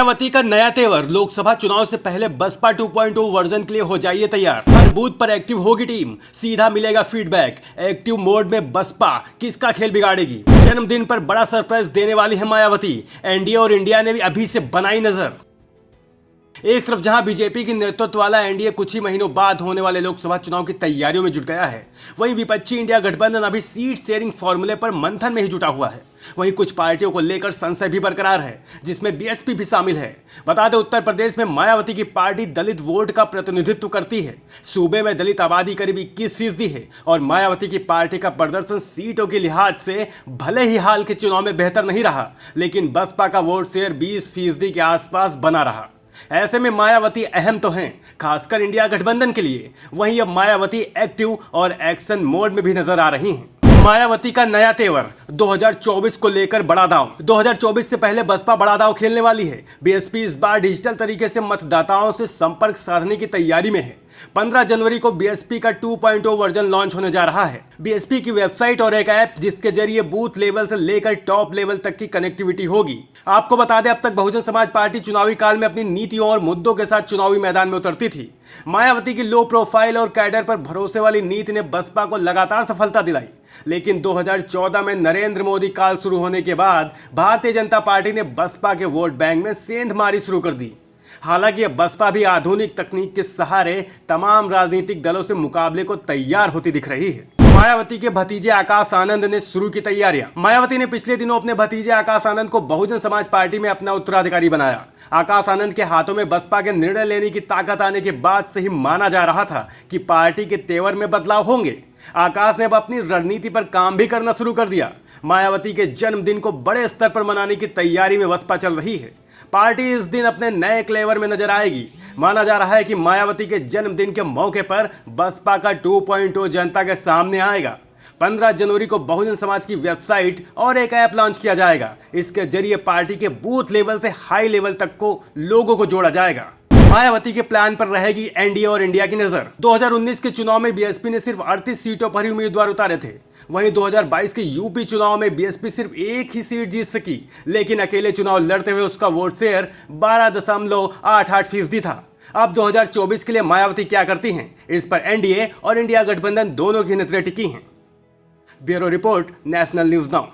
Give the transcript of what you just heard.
मायावती का नया तेवर। लोकसभा चुनाव से पहले बसपा 2.0 वर्जन के लिए हो जाइए तैयार। हर बूथ पर एक्टिव होगी टीम, सीधा मिलेगा फीडबैक। एक्टिव मोड में बसपा किसका खेल बिगाड़ेगी? जन्मदिन पर बड़ा सरप्राइज देने वाली है मायावती। एनडीए और इंडिया ने भी अभी से बनाई नजर। एक तरफ जहां बीजेपी की नेतृत्व वाला एनडीए कुछ ही महीनों बाद होने वाले लोकसभा चुनाव की तैयारियों में जुट गया है, वहीं विपक्षी इंडिया गठबंधन अभी सीट शेयरिंग फॉर्मूले पर मंथन में ही जुटा हुआ है। वहीं कुछ पार्टियों को लेकर संशय भी बरकरार है, जिसमें बीएसपी भी शामिल है। बता दें, उत्तर प्रदेश में मायावती की पार्टी दलित वोट का प्रतिनिधित्व करती है। सूबे में दलित आबादी करीब 21% है और मायावती की पार्टी का प्रदर्शन सीटों के लिहाज से भले ही हाल के चुनाव में बेहतर नहीं रहा, लेकिन बसपा का वोट शेयर 20% के आसपास बना रहा। ऐसे में मायावती अहम तो हैं, खासकर इंडिया गठबंधन के लिए। वहीं अब मायावती एक्टिव और एक्शन मोड में भी नजर आ रही हैं। मायावती का नया तेवर। 2024 को लेकर बड़ा दांव। 2024 से पहले बसपा बड़ा दांव खेलने वाली है। बीएसपी इस बार डिजिटल तरीके से मतदाताओं से संपर्क साधने की तैयारी में है। 15 जनवरी को बीएसपी का 2.0 वर्जन लॉन्च होने जा रहा है। बीएसपी की वेबसाइट और एक ऐप, जिसके जरिए बूथ लेवल से लेकर टॉप लेवल तक की कनेक्टिविटी होगी। आपको बता दें, अब तक बहुजन समाज पार्टी चुनावी काल में अपनी नीतियों और मुद्दों के साथ चुनावी मैदान में उतरती थी। मायावती की लो प्रोफाइल और कैडर पर भरोसे वाली नीति ने बसपा को लगातार सफलता दिलाई, लेकिन 2014 में नरेंद्र मोदी काल शुरू होने के बाद भारतीय जनता पार्टी ने बसपा के वोट बैंक में सेंधमारी शुरू कर दी। हालांकि अब बसपा भी आधुनिक तकनीक के सहारे तमाम राजनीतिक दलों से मुकाबले को तैयार होती दिख रही है। मायावती के भतीजे आकाश आनंद ने शुरू की तैयारियां। मायावती ने पिछले दिनों अपने भतीजे आकाश आनंद को बहुजन समाज पार्टी में अपना उत्तराधिकारी बनाया। आकाश आनंद के हाथों में बसपा के निर्णय लेने की ताकत आने के बाद से ही माना जा रहा था कि पार्टी के तेवर में बदलाव होंगे। आकाश ने अब अपनी रणनीति पर काम भी करना शुरू कर दिया। मायावती के जन्मदिन को बड़े स्तर पर मनाने की तैयारी में बसपा चल रही है। पार्टी इस दिन अपने नए क्लेवर में नजर आएगी। माना जा रहा है कि मायावती के जन्मदिन के मौके पर बसपा का 2.0 जनता के सामने आएगा। 15 जनवरी को बहुजन समाज की वेबसाइट और एक ऐप लॉन्च किया जाएगा। इसके जरिए पार्टी के बूथ लेवल से हाई लेवल तक को लोगों को जोड़ा जाएगा। मायावती के प्लान पर रहेगी एनडीए और इंडिया की नजर। 2019 के चुनाव में बीएसपी ने सिर्फ 38 सीटों पर ही उम्मीदवार उतारे थे। वहीं 2022 के यूपी चुनाव में बीएसपी सिर्फ एक ही सीट जीत सकी, लेकिन अकेले चुनाव लड़ते हुए उसका वोट शेयर 12.88% था। अब 2024 के लिए मायावती क्या करती हैं, इस पर एनडीए और इंडिया गठबंधन दोनों की नजरें टिकी हैं। Bureau report, national news now.